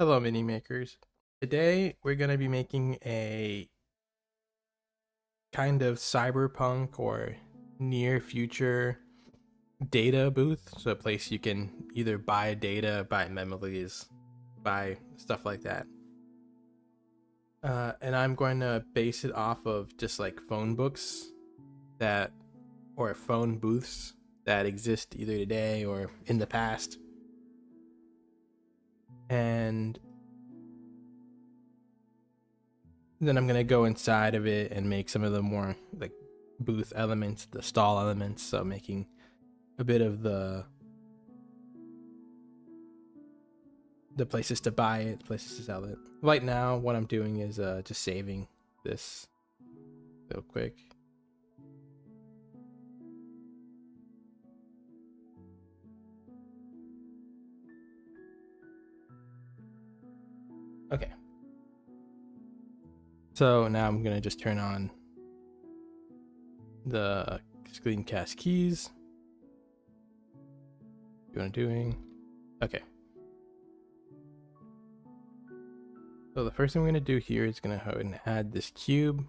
Hello, mini makers. Today we're going to be making a kind of cyberpunk or near future data booth. So, a place you can either buy data, buy memories, buy stuff like that. And I'm going to base it off of just like phone books that, or phone booths that exist either today or in the past. And then I'm gonna go inside of it and make some of the more like booth elements, the stall elements. So making a bit of the places to buy it, places to sell it. Right now, what I'm doing is just saving this real quick. Okay. So now I'm gonna just turn on the screencast keys. What I'm doing. Okay. So the first thing we're gonna do here is gonna go ahead and add this cube.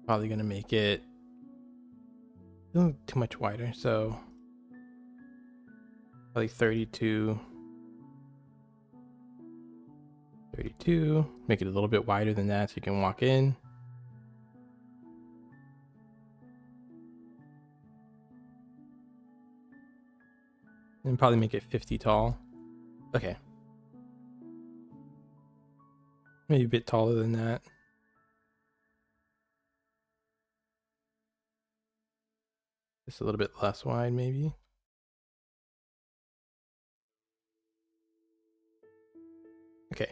Probably gonna make it a little too much wider, so probably 32. Make it a little bit wider than that so you can walk in. And probably make it 50 tall. Okay. Maybe a bit taller than that. Just a little bit less wide, maybe. Okay.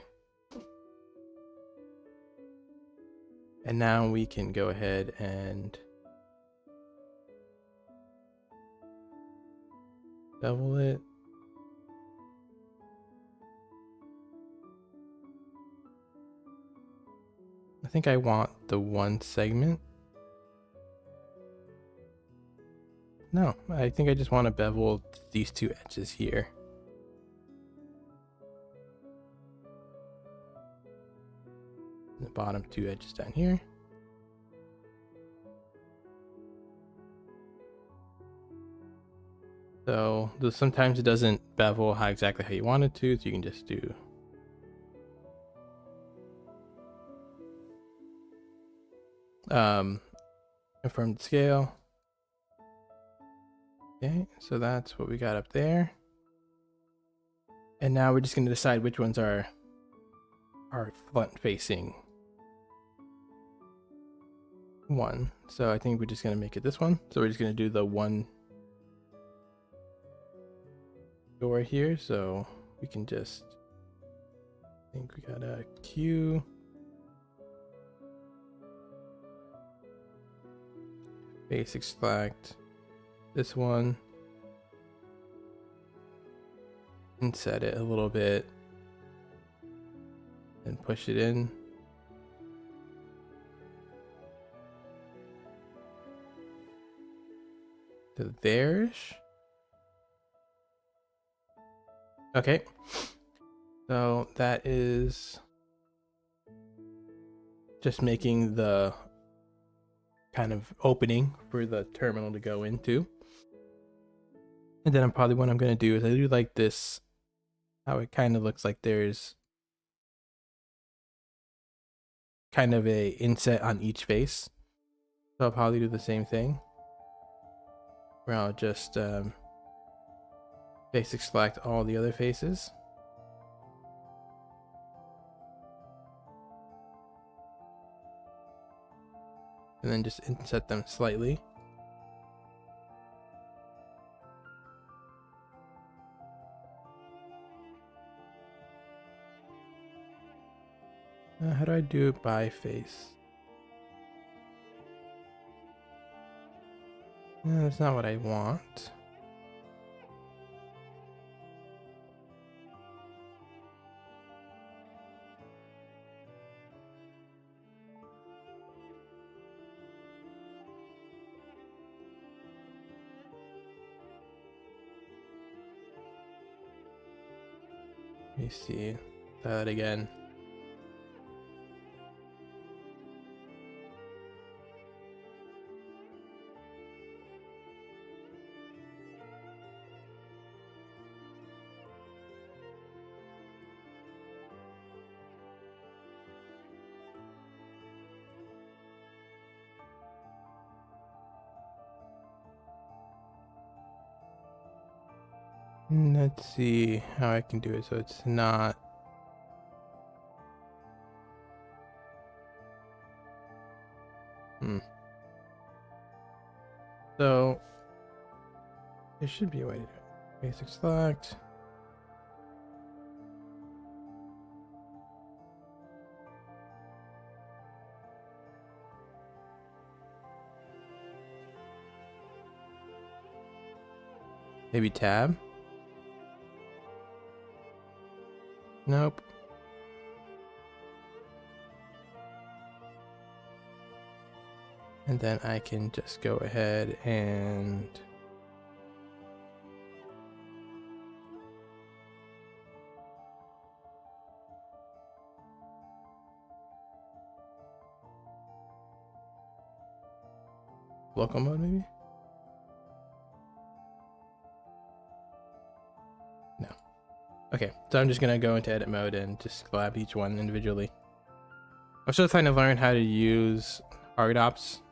And now we can go ahead and bevel it. I think I want the one segment. No, I think I just want to bevel these two edges here. The bottom two edges down here. So sometimes it doesn't bevel exactly how you want it to, so you can just do confirm the scale. Okay, so that's what we got up there. And now we're just going to decide which ones are front facing one. So I think we're just going to make it this one. So we're just going to do the one door here. So we can just, I think we got a Q. Basic select this one. And set it a little bit. And push it in. To there-ish. Okay. So that is just making the kind of opening for the terminal to go into. And then what I'm going to do is I do like this, how it kind of looks like there's kind of a inset on each face. So I'll probably do the same thing, where I'll just basic select all the other faces. And then just inset them slightly. How do I do it by face? That's not what I want. Let me see that again. Let's see how I can do it so it's not. So there should be a way to do it. Basic select. Maybe tab. Nope. And then I can just go ahead and local mode maybe? No. Okay, so I'm just gonna go into edit mode and just grab each one individually. I'm still trying to learn how to use hard ops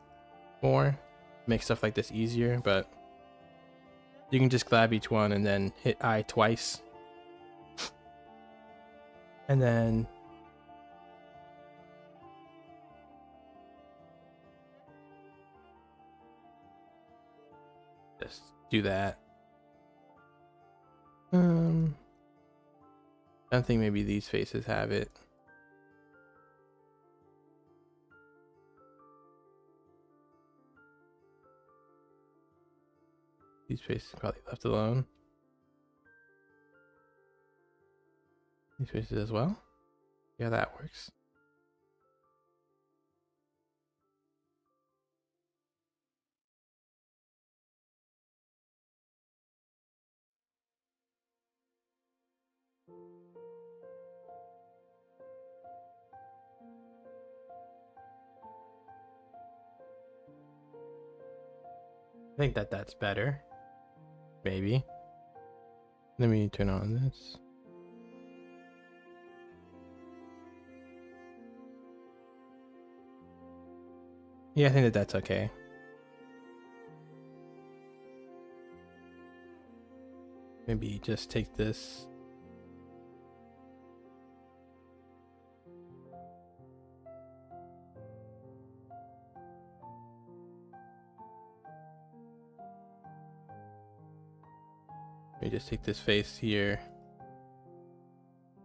more, make stuff like this easier, but you can just grab each one and then hit I twice. And then just do that. I don't think maybe these faces have it. These faces probably left alone. These faces as well. Yeah, that works. I think that's better. Maybe. Let me turn on this. Yeah, I think that's okay. Maybe just take this. Let me just take this face here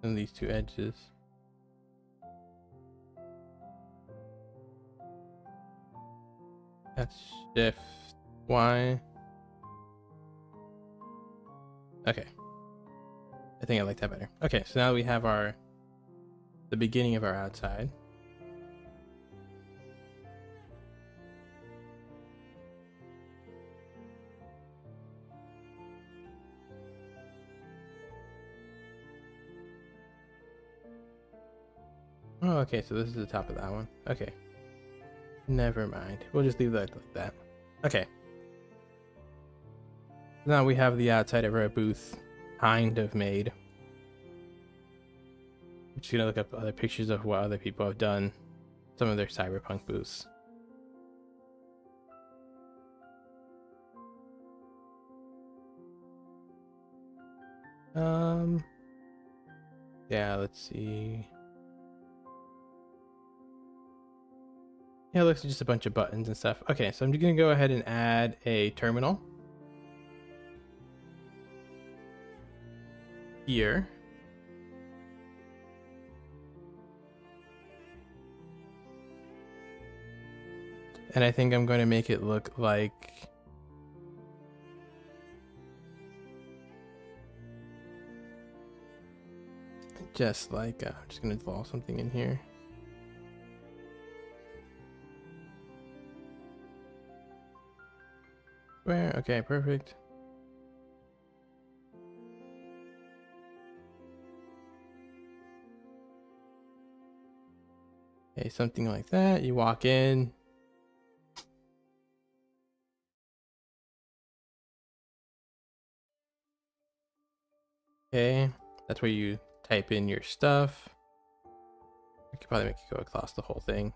and these two edges. That's shift Y. Okay. I think I like that better. Okay, so now we have the beginning of our outside. Oh, okay, so this is the top of that one. Okay. Never mind. We'll just leave that like that. Okay. Now we have the outside of our booth kind of made. I'm just gonna look up other pictures of what other people have done. Some of their Cyberpunk booths. Yeah, let's see. Yeah, it looks like just a bunch of buttons and stuff. Okay, so I'm just gonna go ahead and add a terminal here. And I think I'm going to make it look like just like I'm just gonna draw something in here. Where? Okay, perfect. Okay, something like that. You walk in. Okay, that's where you type in your stuff. I could probably make it go across the whole thing.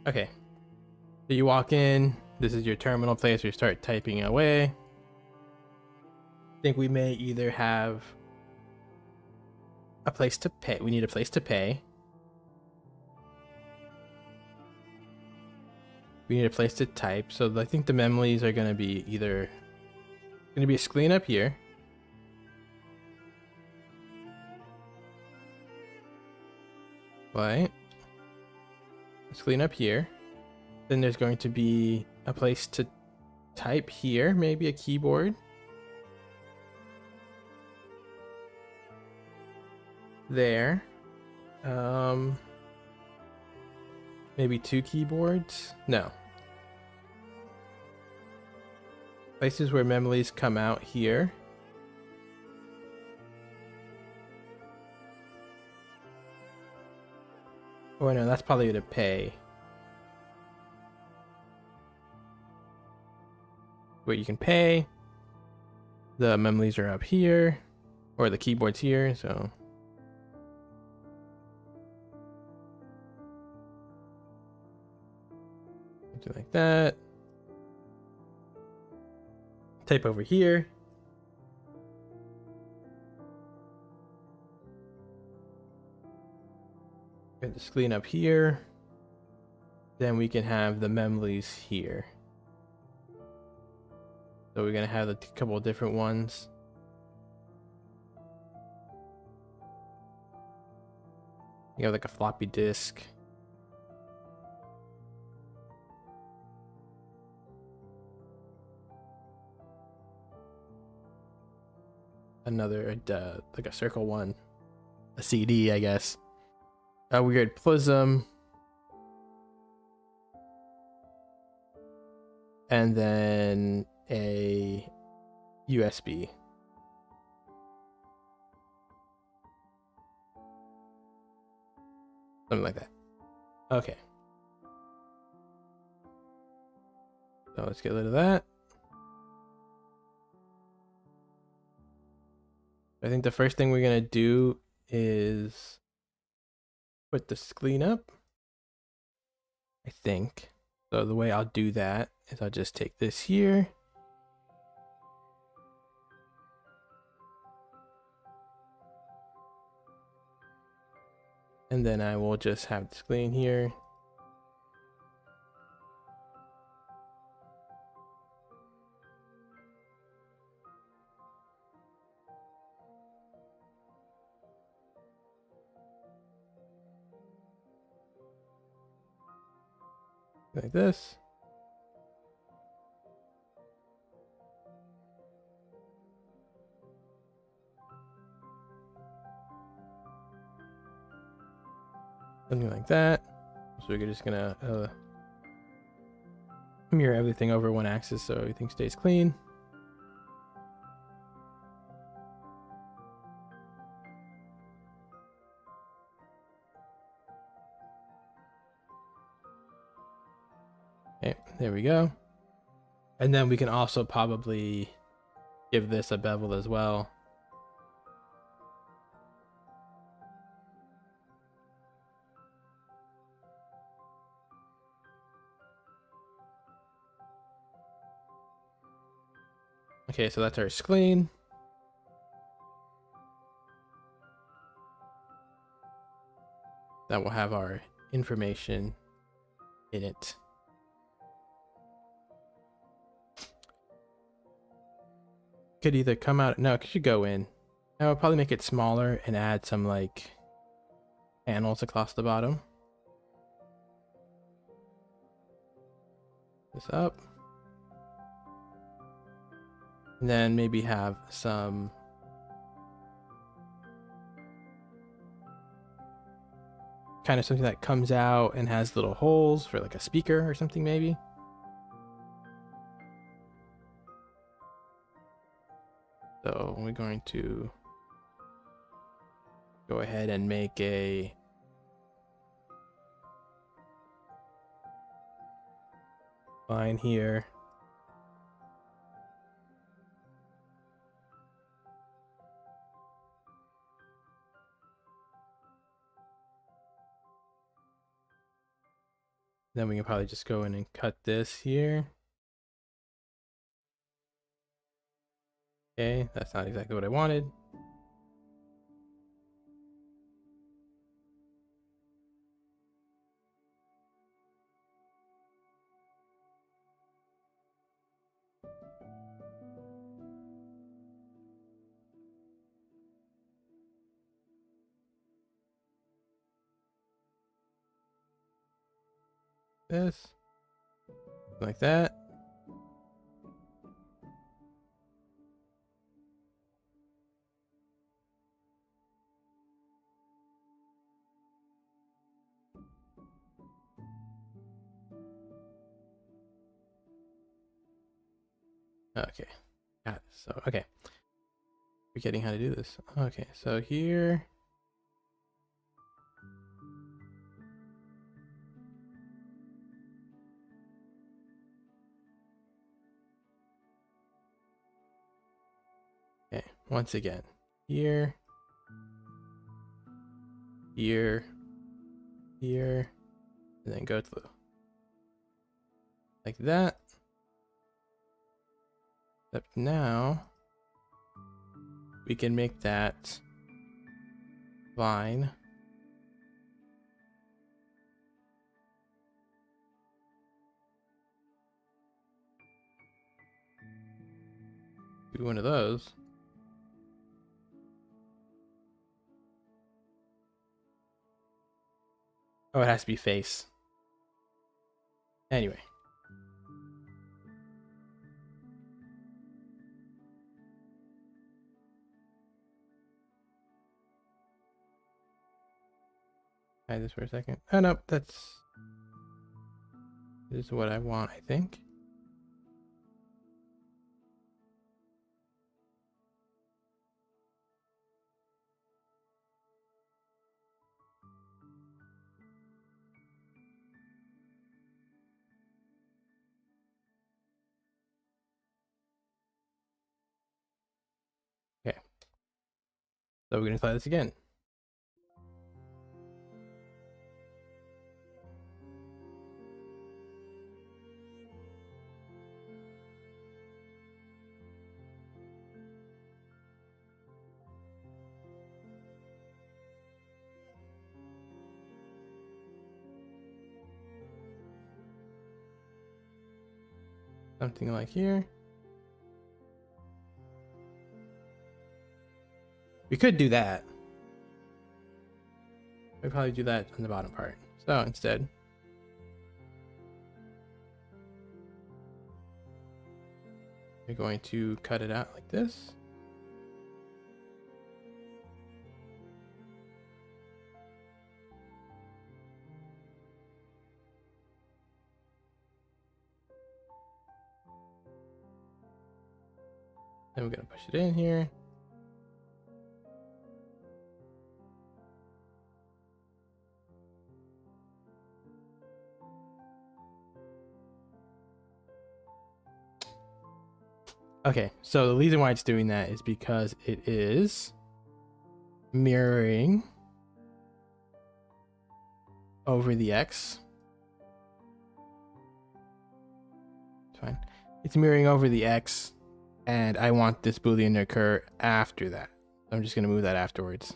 Okay, so you walk in. This is your terminal place where you start typing away. I think we may either have a place to pay. We need a place to pay. We need a place to type. So I think the memories are going to be either going to be a screen up here. Right. Screen up here. Then there's going to be a place to type here, maybe a keyboard. There. Maybe 2 keyboards? No. Places where memories come out here. Oh no, that's probably to pay. Where you can pay. The memories are up here. Or the keyboard's here, so. Something like that. Type over here. Get the screen up here. Then we can have the memories here. So we're gonna have a couple of different ones. You have like a floppy disk. Another like a circle one, a CD, I guess. A weird prism, and then a USB. Something like that. Okay. So let's get rid of that. I think the first thing we're gonna do is put the screen up. I think. So the way I'll do that is I'll just take this here. And then I will just have the screen here. Like this. Something like that. So we're just gonna mirror everything over one axis so everything stays clean. Okay, there we go. And then we can also probably give this a bevel as well. Okay, so that's our screen. That will have our information in it. Could either come out, no, it should go in. I would probably make it smaller and add some like panels across the bottom. this up. And then maybe have some kind of something that comes out and has little holes for like a speaker or something maybe. So we're going to go ahead and make a line here. Then we can probably just go in and cut this here. Okay, that's not exactly what I wanted. This, like that. Okay, got it. So, okay. Forgetting how to do this. Okay, so here. Okay, once again, here, here, here, and then go through. Like that. Except now, we can make that line do one of those. Oh, it has to be face. Anyway. Hide this for a second. Oh, no, this is what I want, I think. Okay. So we're going to try this again. Something like here. We could do that. We'd probably do that on the bottom part. So instead, we're going to cut it out like this. Then we're going to push it in here. Okay, so the reason why it's doing that is because it is mirroring over the X. It's fine. It's mirroring over the X, and I want this Boolean to occur after that. I'm just going to move that afterwards.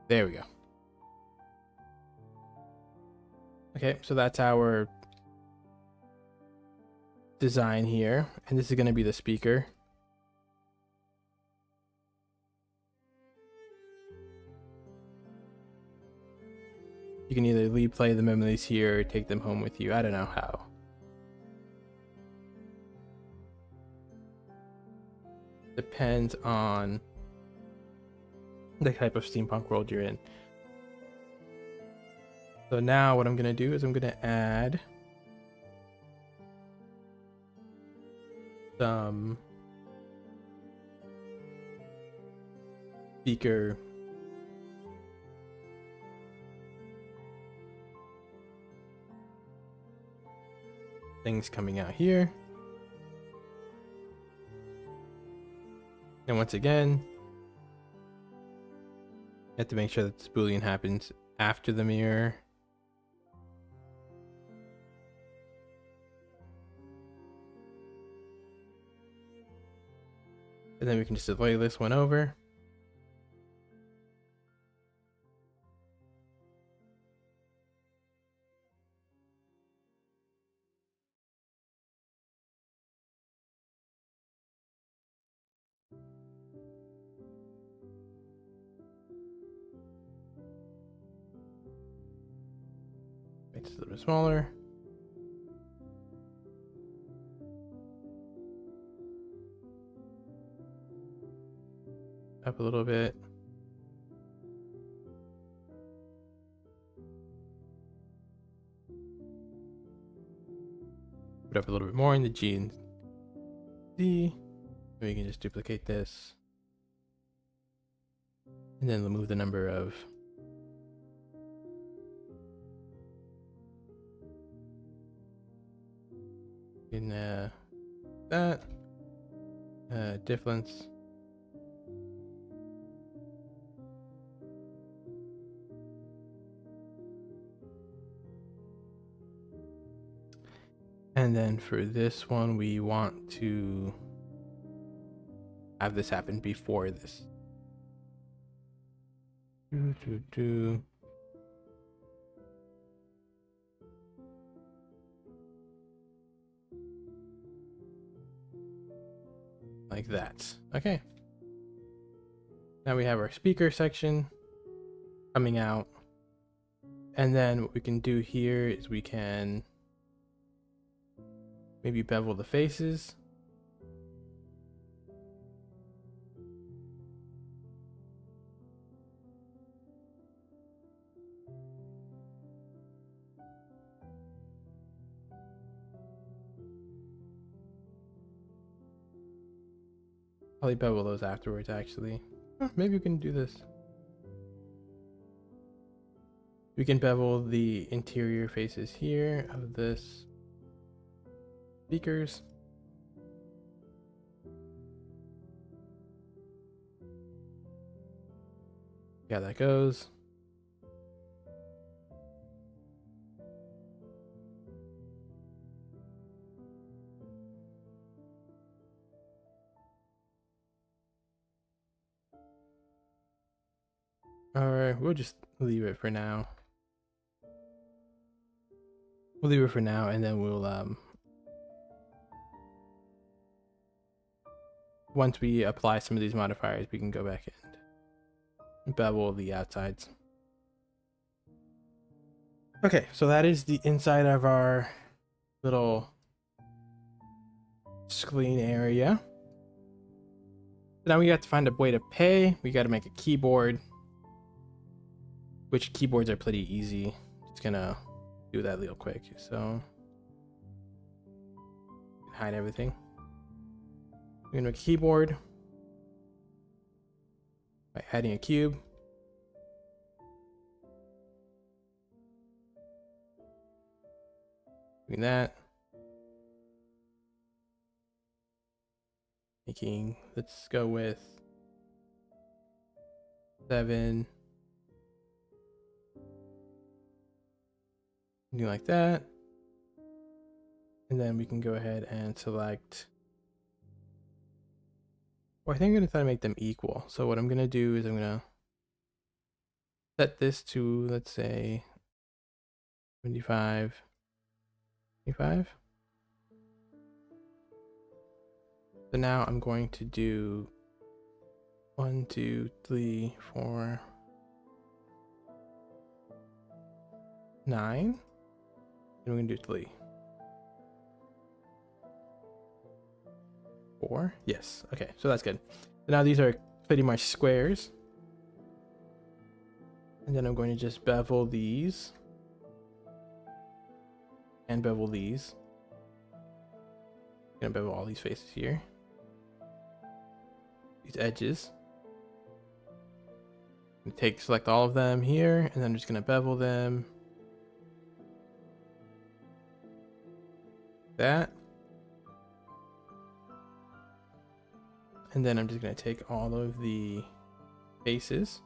There we go. Okay, so that's our design here, and this is going to be the speaker. You can either replay the memories here or take them home with you. I don't know how. depends on the type of steampunk world you're in. So now what I'm going to do is I'm going to add some speaker things coming out here. And once again, you have to make sure that this Boolean happens after the mirror. And then we can just delay this one over. Make this a little bit smaller. Up a little bit. Put up a little bit more in the G and D. We can just duplicate this. And then remove the number of in that difference. And then for this one, we want to have this happen before this. Like that. Okay. Now we have our speaker section coming out. And then what we can do here is we can maybe bevel the faces. Probably bevel those afterwards, actually. Maybe we can do this. We can bevel the interior faces here of this speakers. Yeah, that goes. Alright, we'll just leave it for now. We'll leave it for now, and then we'll once we apply some of these modifiers, we can go back and bevel the outsides. Okay, so that is the inside of our little screen area. Now we have to find a way to pay. We got to make a keyboard, which keyboards are pretty easy. Just gonna do that real quick. So hide everything. We're gonna make a keyboard by adding a cube. Doing that. Making, let's go with 7. Something like that. And then we can go ahead and select. Well, I think I'm going to try to make them equal. So what I'm going to do is I'm going to set this to, let's say, 75, 25. So now I'm going to do 1, 2, 3, 4, 9. And we're going to do 3. 4. Yes. Okay, so that's good. So now these are pretty much squares. And then I'm going to just bevel these. And bevel these. I'm gonna bevel all these faces here. These edges. Select all of them here, and then I'm just gonna bevel them. That. And then I'm just gonna take all of the faces.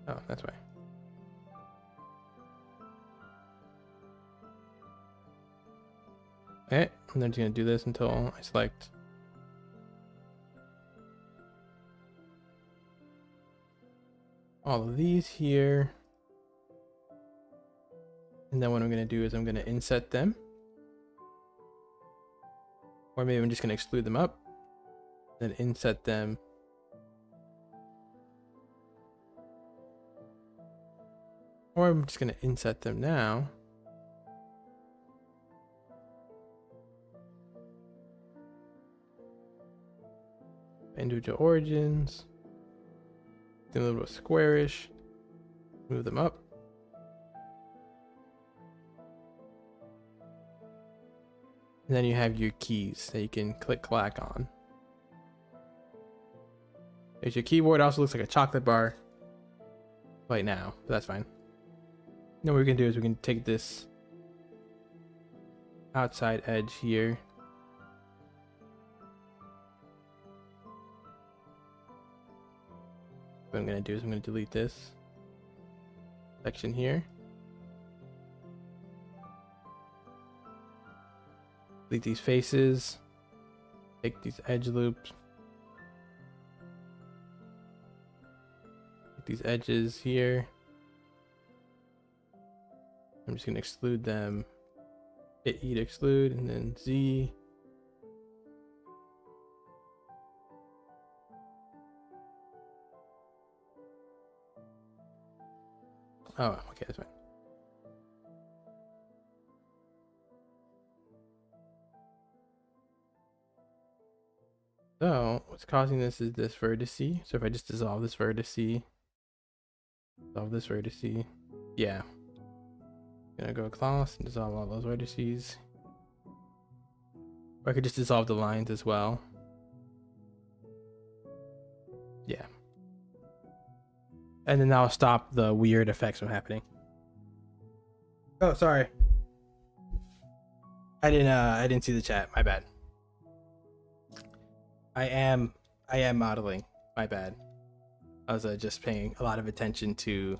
Oh, that's why. Okay, and then I'm just gonna do this until I select all of these here. And then what I'm gonna do is I'm gonna inset them. Or maybe I'm just gonna exclude them up, then inset them. Or I'm just gonna inset them now. Individual origins. Do a little bit squarish. Move them up. And then you have your keys that you can click-clack on. There's your keyboard. It also looks like a chocolate bar right now, but that's fine. Now what we can do is we can take this outside edge here. What I'm going to do is I'm going to delete this section here. Delete these faces. Take these edge loops. Take these edges here. I'm just going to exclude them. Hit E to exclude, and then Z. Oh, okay, that's fine. So what's causing this is this vertice. So if I just dissolve this vertice, yeah. Gonna go across and dissolve all those vertices. Or I could just dissolve the lines as well. Yeah. And then that'll stop the weird effects from happening. Oh, sorry. I didn't see the chat. My bad. I am modeling. My bad. I was just paying a lot of attention to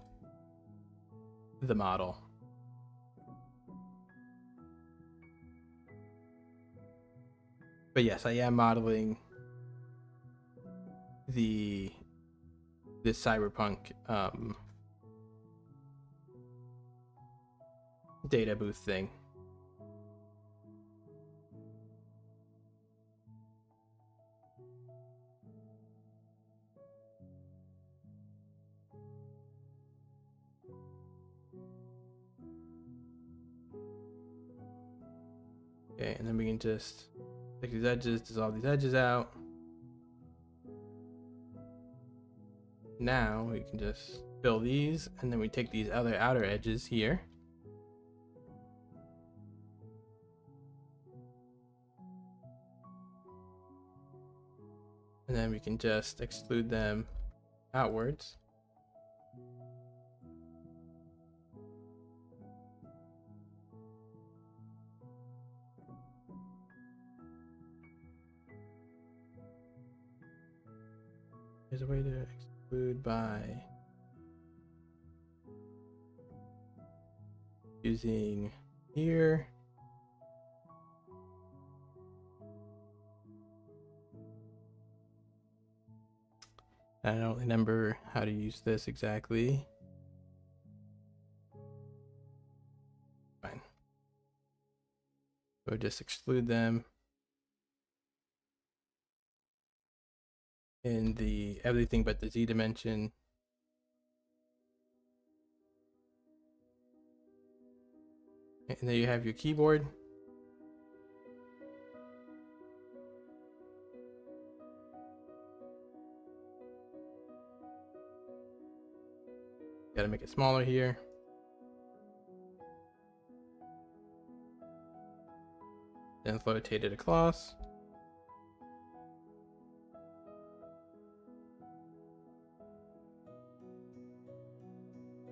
the model. But yes, I am modeling this Cyberpunk data booth thing. Okay, and then we can just take these edges, dissolve these edges out. Now we can just fill these, and then we take these other outer edges here. And then we can just exclude them outwards. There's a way to exclude by using here. I don't remember how to use this exactly. Fine. So just exclude them in the everything but the Z dimension. And there you have your keyboard. Got to make it smaller here. Then rotate it across.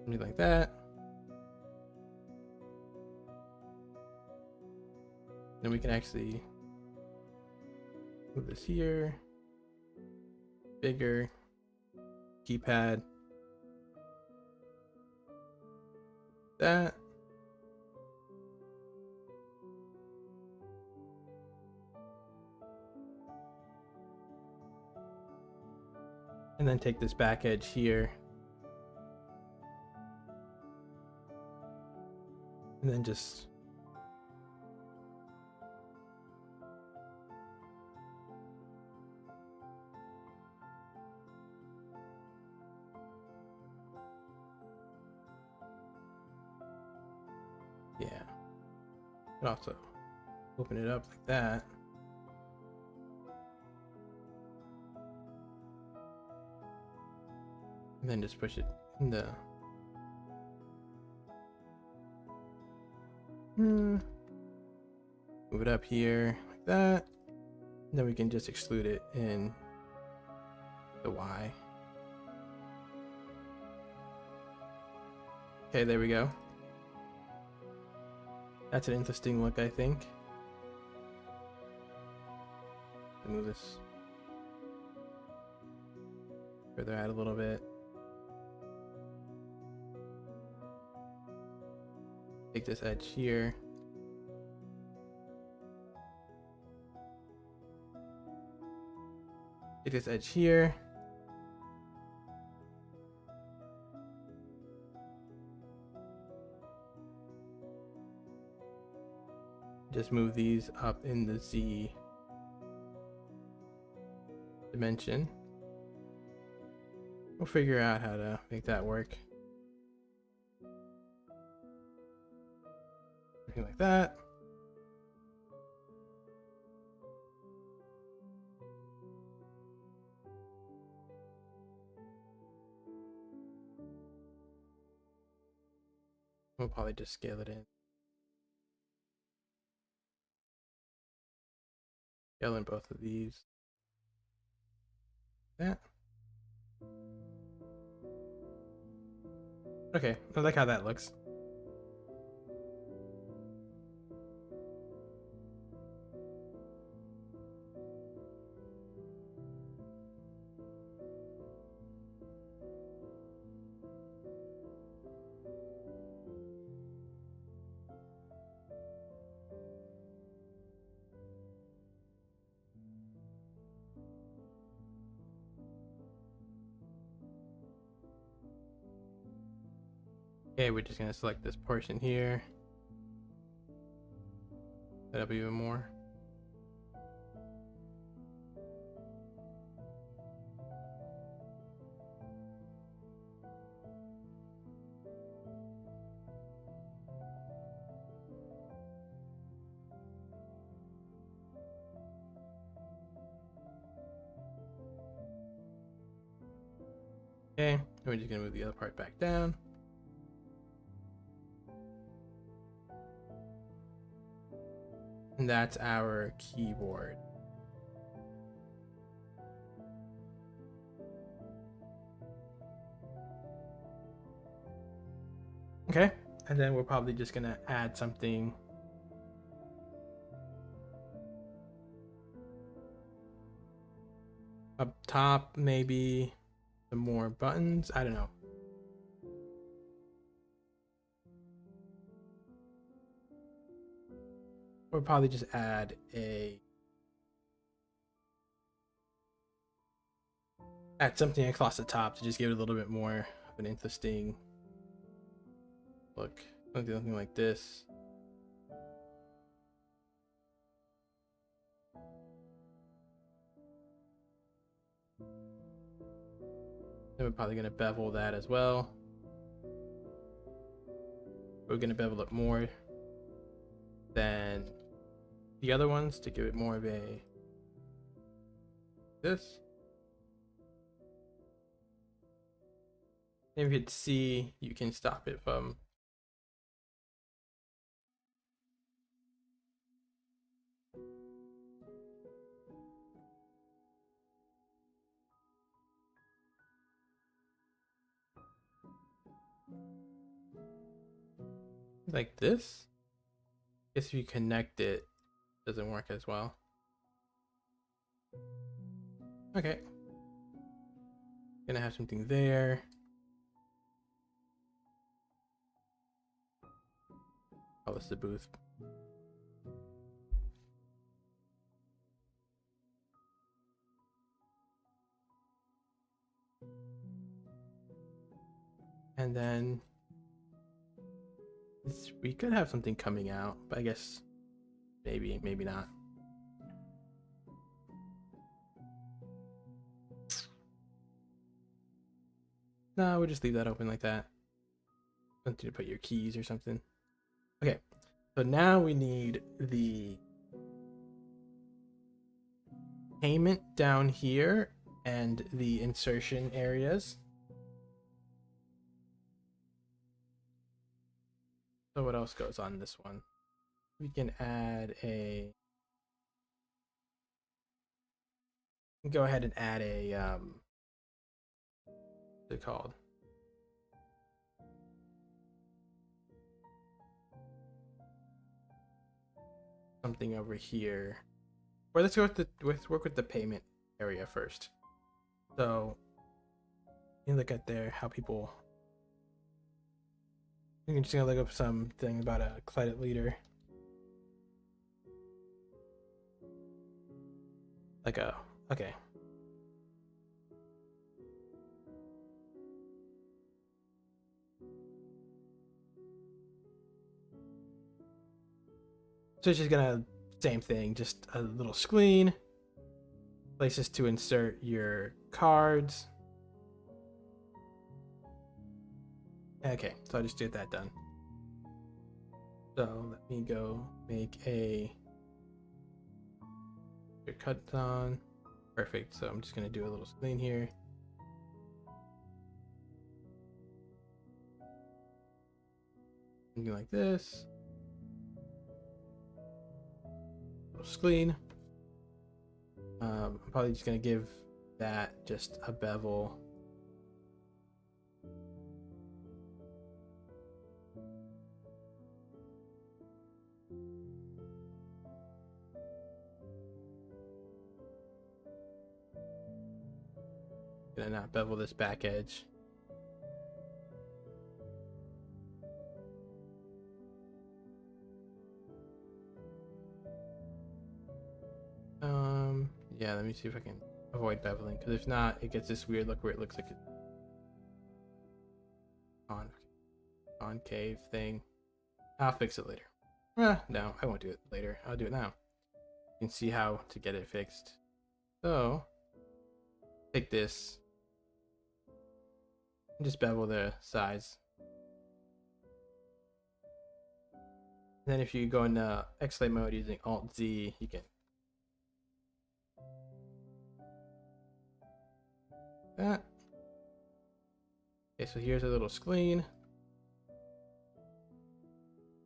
Something like that. Then we can actually move this here. Bigger. Keypad. That. And then take this back edge here. And then just yeah. And also open it up like that. And then just push it in the move it up here like that. And then we can just extrude it in the Y. Okay, there we go. That's an interesting look, I think. Move this further out a little bit. Take this edge here. Take this edge here. Just move these up in the Z dimension. We'll figure out how to make that work. Something like that. We'll probably just scale it in. Scale in both of these. That. Okay, I like how that looks. Okay, we're just gonna select this portion here. That'll be even more. Okay, and we're just gonna move the other part back down. And that's our keyboard. Okay, and then we're probably just gonna add something up top, maybe some more buttons. I don't know. We'll probably just add something across the top to just give it a little bit more of an interesting look. Something like this. Then we're probably gonna bevel that as well. We're gonna bevel it more. then the other ones to give it more of a this. If you hit C, you can stop it from like this. I guess if you connect it, it doesn't work as well. Okay. Gonna have something there. Oh, it's the booth. And then we could have something coming out, but I guess maybe, maybe not. No, we'll just leave that open like that. Something to put your keys or something. Okay, so now we need the payment down here and the insertion areas. So what else goes on this one? We can add a, go ahead and add a, what's it called? Something over here. Or let's go with the, work with the payment area first. So you look at there, how people, you can just gonna look up something about a credit leader. Like a, okay. So it's just gonna, same thing, just a little screen, places to insert your cards. Okay, so I'll just get that done. So let me go make a, your cut on. Perfect, so I'm just gonna do a little screen here. Something like this. Screen. I'm probably just gonna give that just a bevel. Gonna not bevel this back edge. Yeah, let me see if I can avoid beveling, because if not, it gets this weird look where it looks like a concave thing. I'll fix it later. No, I won't do it later. I'll do it now. You can see how to get it fixed. So, take this and just bevel the size. And then if you go into X-Lay mode using Alt-Z, you can that. Okay, so here's a little screen.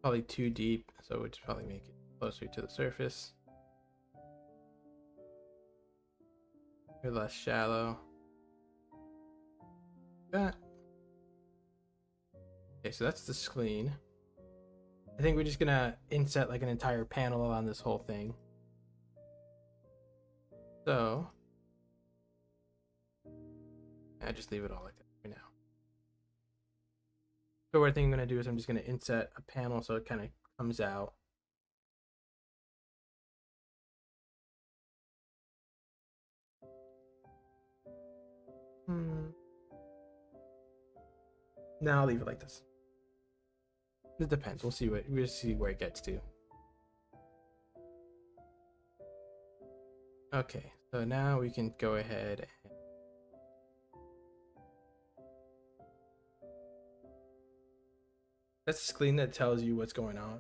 Probably too deep, so we'll just probably make it closer to the surface. Or less shallow. That. Okay, so that's the screen. I think we're just gonna inset like an entire panel on this whole thing. So I just leave it all like that for now. So what I think I'm gonna do is I'm just gonna inset a panel so it kind of comes out. Now I'll leave it like this. It depends. We'll see where it gets to. Okay, so now we can go ahead and that's the screen that tells you what's going on.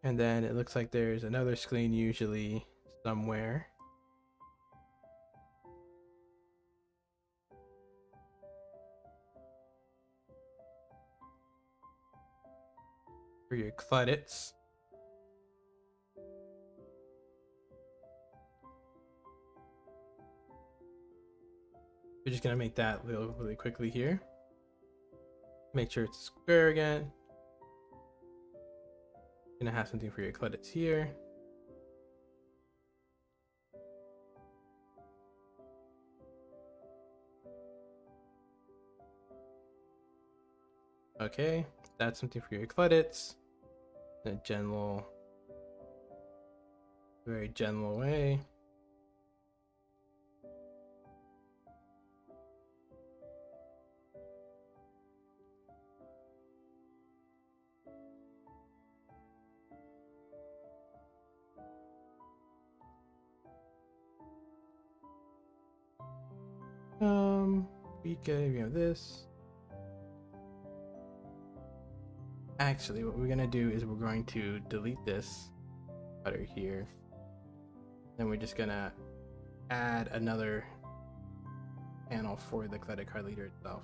And then it looks like there's another screen usually somewhere. For your credits. We're just gonna make that really quickly here. Make sure it's square again. Gonna have something for your credits here. Okay, that's something for your credits. In a general, very general way. We can, you know, this. Actually, what we're gonna do is we're going to delete this footer here. Then we're just gonna add another panel for the credit card leader itself.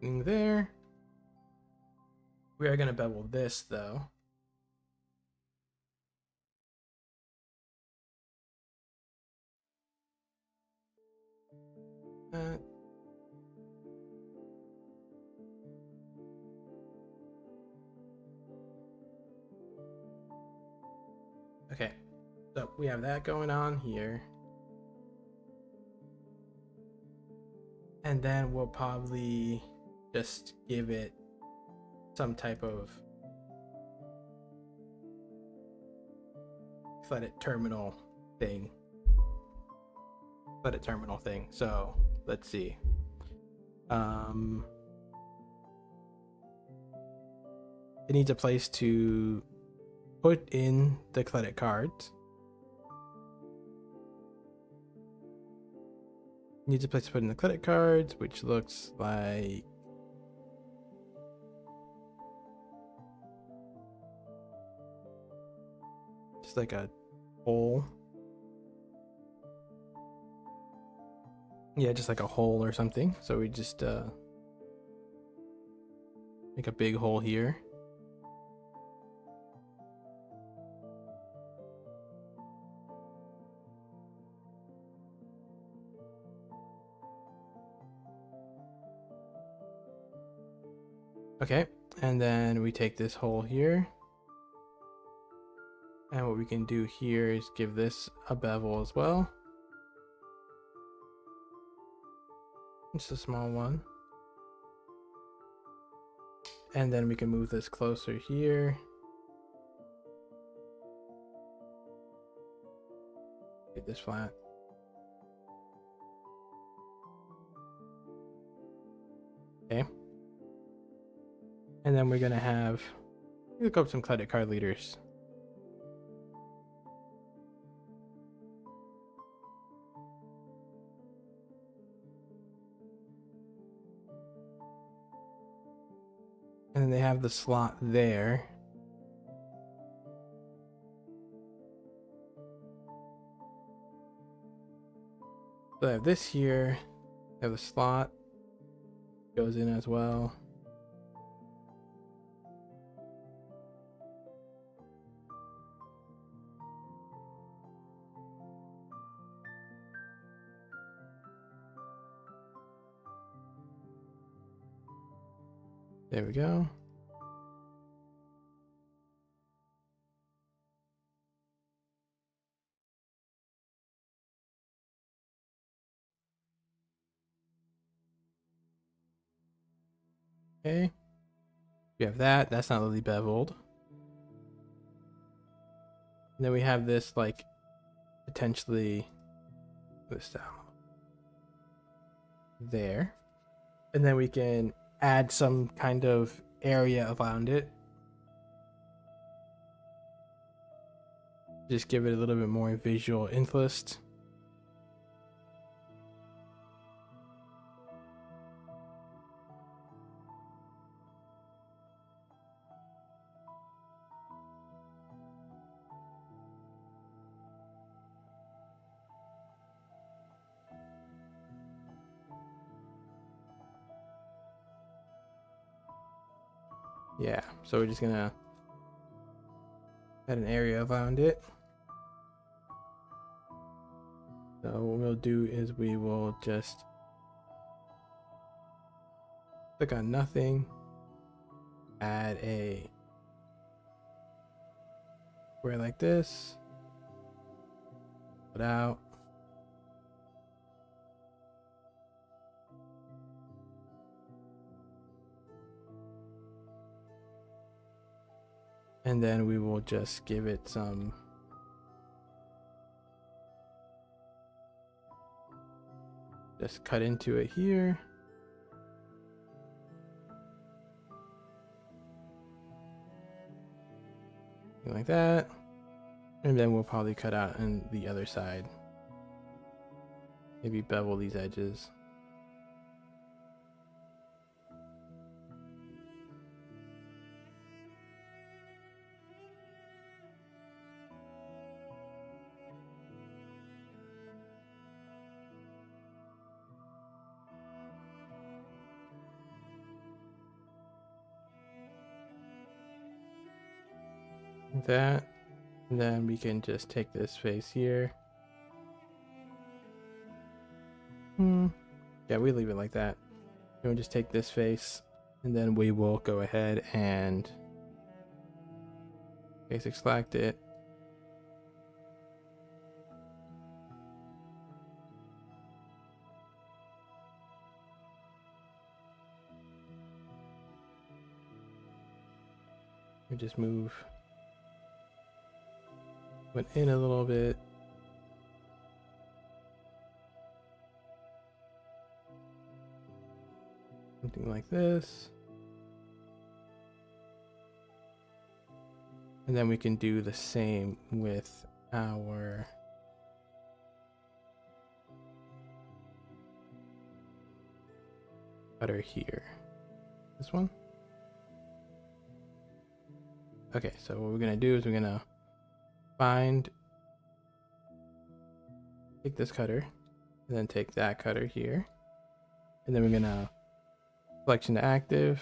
And there. We are gonna bevel this though. Okay, so we have that going on here. And then we'll probably just give it some type of credit terminal thing. So let's see. It needs a place to put in the credit cards. Needs a place to put in the credit cards, which looks like just like a hole. Yeah, just like a hole or something. So we just make a big hole here. Okay, and then we take this hole here. And what we can do here is give this a bevel as well. Just a small one. And then we can move this closer here. Get this flat. Okay. And then we're gonna have, look up some credit card leaders. And then they have the slot there. So I have this here. I have a slot. Goes in as well. There we go. Okay. We have that. That's not really beveled. And then we have this like potentially this down there. And then we can add some kind of area around it. Just give it a little bit more visual interest. Yeah, so we're just gonna add an area around it. So what we'll do is we will just click on nothing, add a square like this, put out. And then we will just give it some just cut into it here. Like that. And then we'll probably cut out on the other side. Maybe bevel these edges. Like that. And then we can just take this face here. Yeah, we leave it like that. And we'll just take this face, and then we will go ahead and face extract it. We just move went in a little bit. Something like this. And then we can do the same with our cutter here. This one. Okay, so what we're gonna do is we're gonna take this cutter, and then take that cutter here. And then we're gonna selection to active.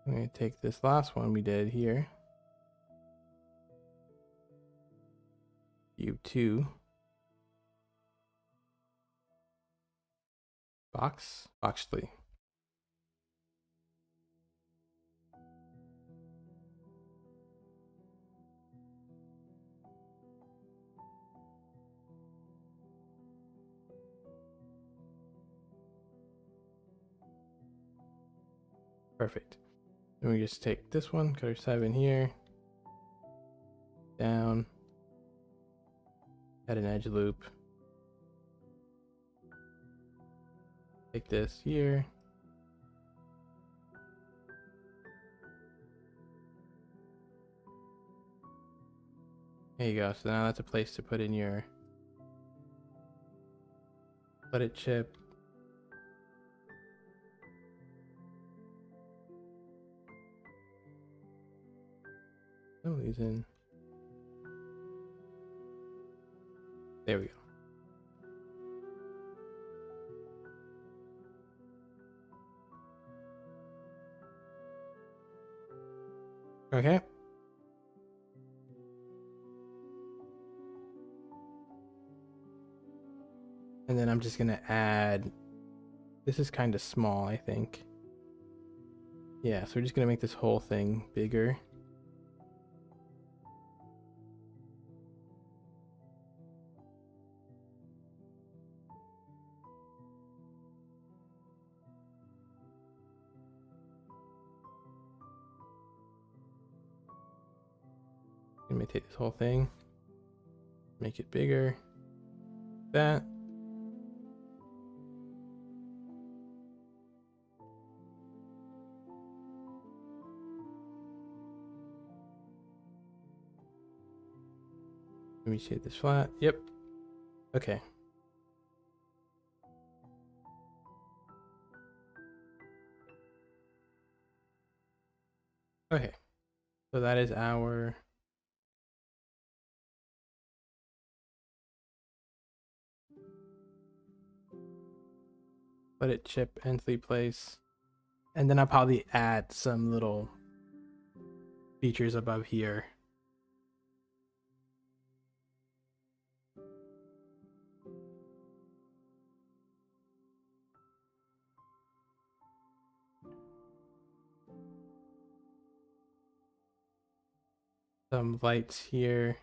I'm gonna take this last one we did here. View 2. Box 3. Perfect. Then we just take this one, cutter 7 here, down, add an edge loop. Take this here. There you go. So now that's a place to put in your let it chip. Some of these in. There we go. Okay. And then I'm just gonna add, this is kind of small, I think. Yeah, so we're just gonna make this whole thing bigger. I'm gonna take this whole thing, make it bigger. That. Let me shade this flat. Yep. Okay. Okay. So that is our let it chip nthly place. And then I'll probably add some little features above here. Some lights here.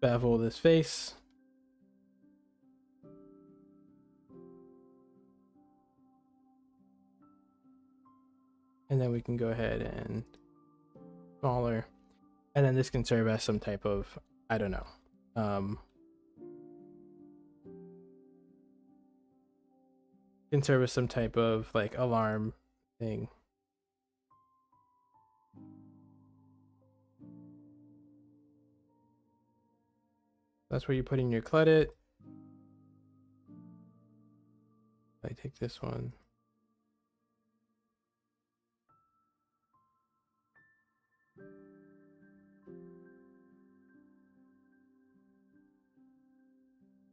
Bevel this face. And then we can go ahead and smaller. And then this can serve as some type of, I don't know. Can serve as some type of like alarm thing. That's where you're putting your credit. I take this one.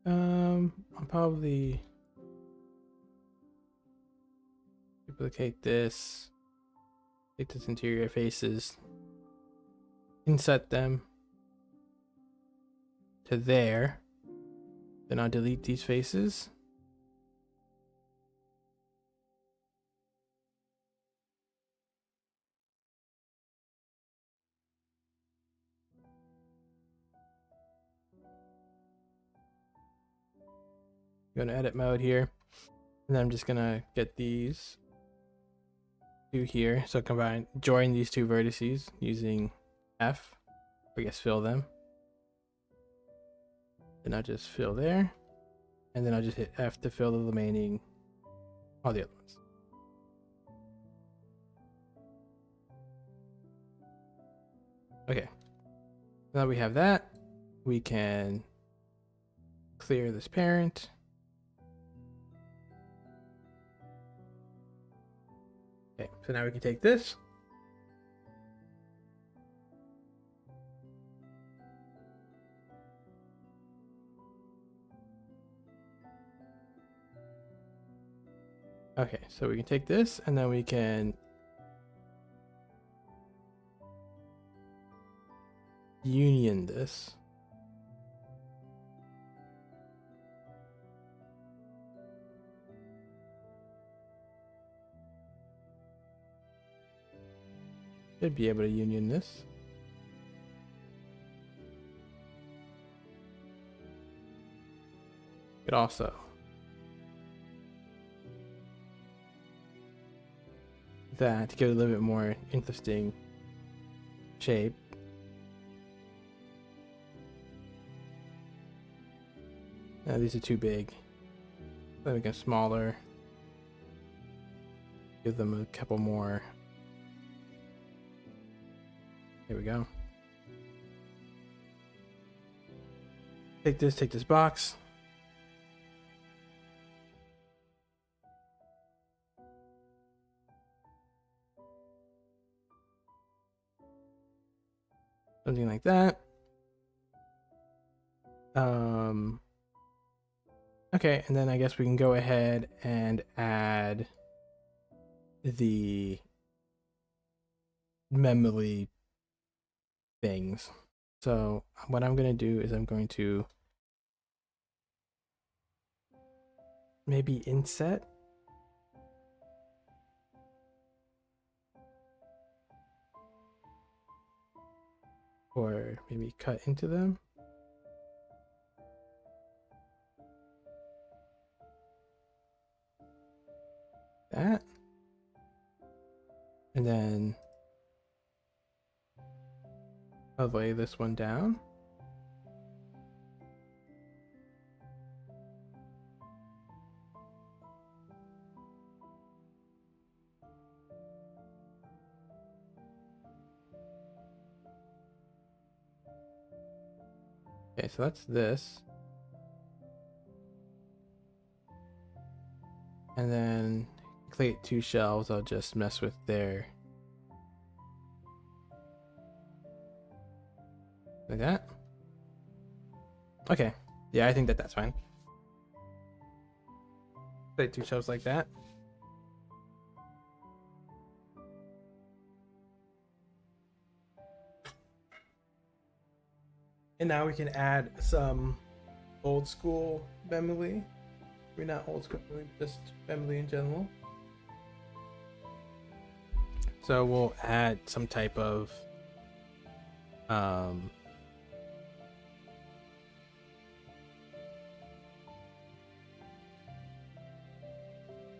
I'll probably duplicate this. Take this interior faces. And set them to there. Then I'll delete these faces. Go to edit mode here. And then I'm just gonna get these two here. So join these two vertices using F. I guess fill them. Then I'll just fill there. And then I'll just hit F to fill the remaining, all the other ones. Okay. Now we have that. We can clear this parent. Okay, so now we can take this. Okay, so we can take this and then we can union this. Should be able to union this. Could also that to give it a little bit more interesting shape. Now these are too big. Let me get smaller. Give them a couple more. There we go. Take this box. Something like that. Okay, and then I guess we can go ahead and add the memory things. So what I'm going to do is I'm going to maybe inset. Or maybe cut into them. That. And then I'll lay this one down. Okay, so that's this. And then create 2 shelves. I'll just mess with there. Like that. Okay. Yeah, I think that's fine. Create 2 shelves like that. And now we can add some old school memory. We're not old school, just memory in general. So we'll add some type of I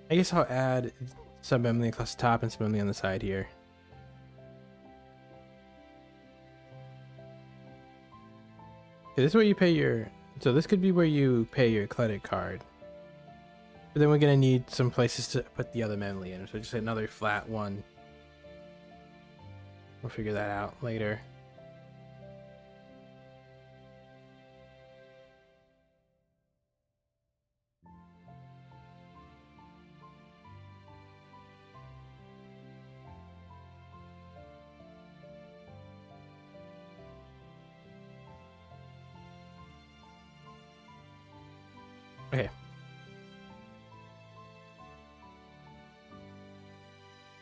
guess I'll add some memory across the top and some memory on the side here. Okay, this is where you pay your, so this could be where you pay your credit card. But then we're gonna need some places to put the other memory in, so just another flat one. We'll figure that out later. Okay.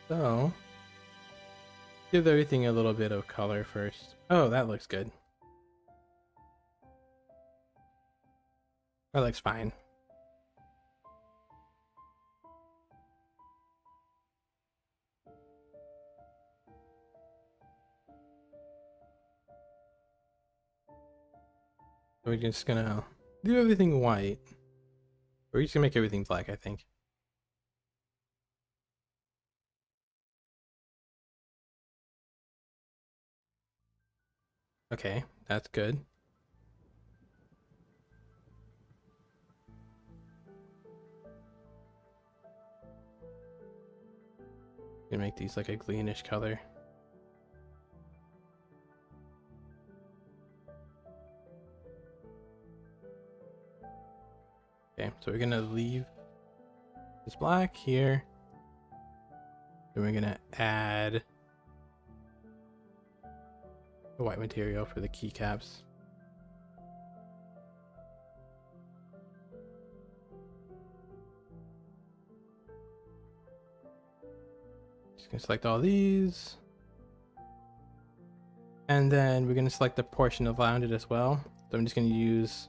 So, give everything a little bit of color first. Oh, that looks good. That looks fine. We're just gonna do everything white. We're just gonna make everything black, I think. Okay, that's good. Gonna make these like a greenish color. Okay, so we're gonna leave this black here. Then we're gonna add the white material for the keycaps. Just gonna select all these. And then we're gonna select the portion around it as well. So I'm just gonna use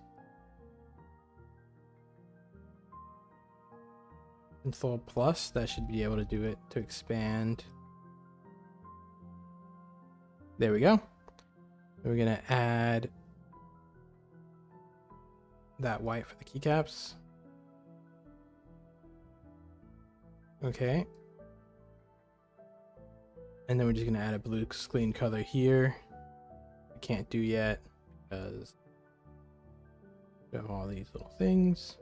Control Plus. That should be able to do it to expand. There we go. We're gonna add that white for the keycaps. Okay. And then we're just gonna add a blue screen color here. I can't do yet because we have all these little things.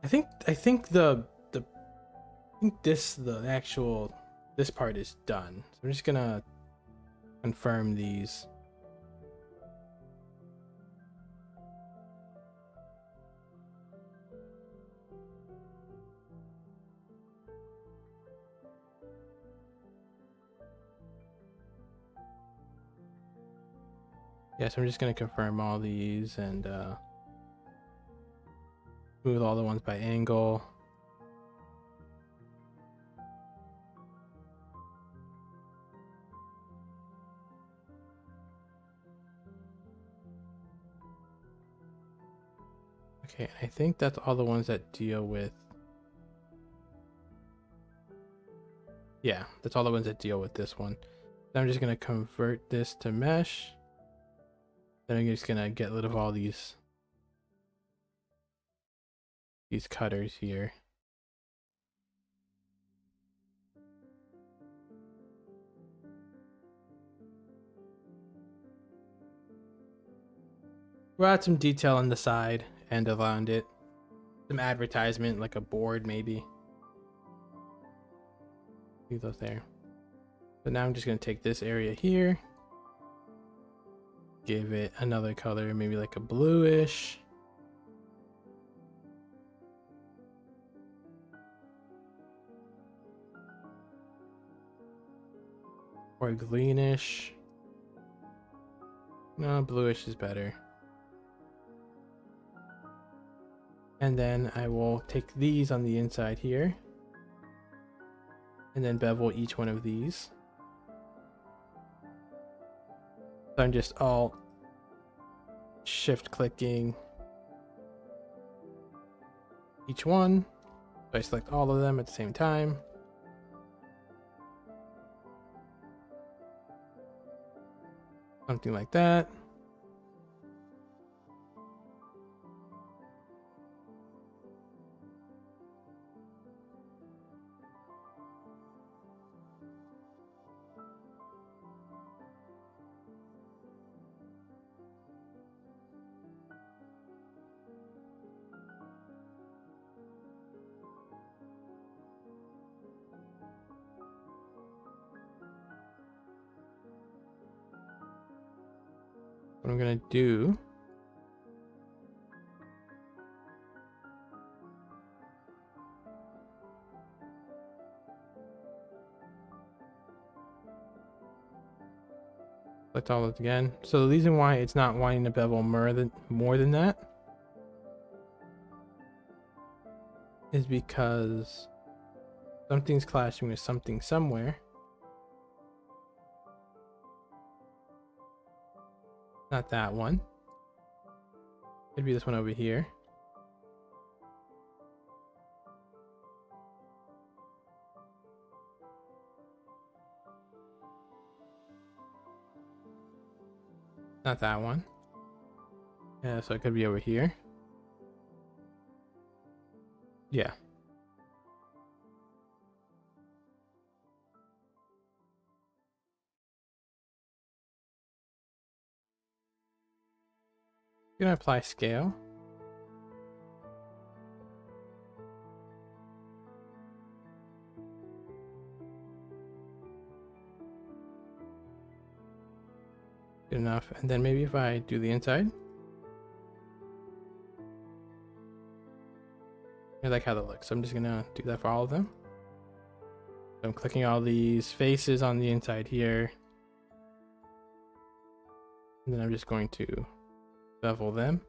I think the actual this part is done. So I'm just gonna confirm these. Yeah, so I'm just gonna confirm all these and move all the ones by angle. Okay, I think that's all the ones that deal with. Yeah, that's all the ones that deal with this one. Then I'm just gonna convert this to mesh. Then I'm just gonna get rid of all these cutters here. We'll add some detail on the side and around it. Some advertisement, like a board maybe. Leave those there. So now I'm just gonna take this area here. give it another color, maybe like a bluish. Or greenish. No, bluish is better. And then I will take these on the inside here and then bevel each one of these. So I'm just all shift clicking each one. So I select all of them at the same time. Something like that. What I'm gonna do select all of it again. So the reason why it's not wanting to bevel more than that is because something's clashing with something somewhere. Not that one. Could be this one over here. Not that one. Yeah, so it could be over here. Yeah. I'm gonna apply scale. Good enough. And then maybe if I do the inside. I like how that looks. So I'm just gonna do that for all of them. So I'm clicking all these faces on the inside here. And then I'm just going to bevel them.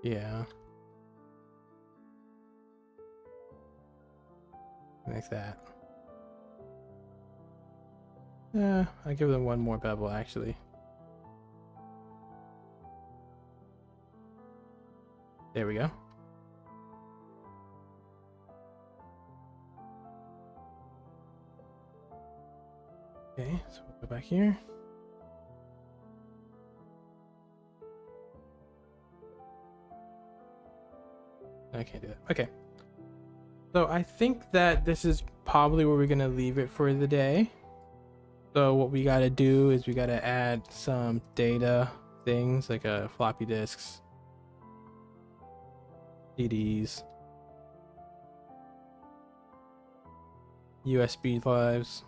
Yeah. Like that. Yeah, I give them one more bevel actually. There we go. Okay, so we'll go back here. I can't do that. Okay. So I think that this is probably where we're gonna leave it for the day. So what we gotta do is we gotta add some data things like floppy disks, CDs, USB drives.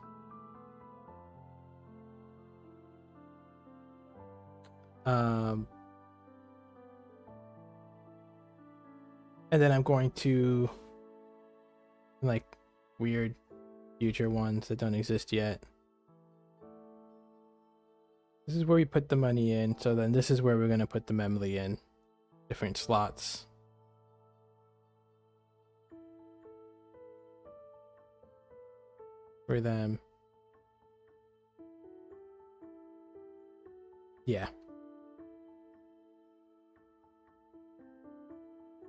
And then I'm going to like weird future ones that don't exist yet. This is where we put the money in. So then this is where we're going to put the memory in. Different slots. For them. Yeah.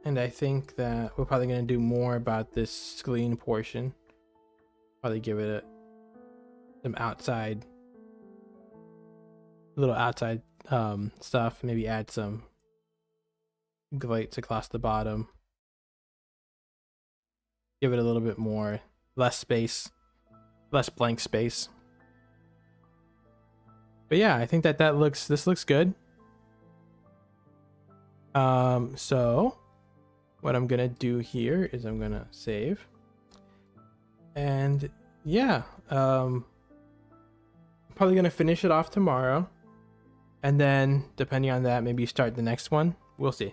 And I think that we're probably going to do more about this screen portion. Probably give it some outside, little outside stuff. Maybe add some grates across the bottom. Give it a little bit more, less space, less blank space. But yeah, I think this looks good. So what I'm gonna do here is I'm gonna save, and yeah, probably gonna finish it off tomorrow, and then depending on that, maybe start the next one. We'll see.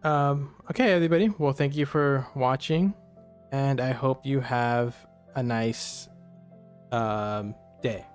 Okay, everybody. Well, thank you for watching, and I hope you have a nice day.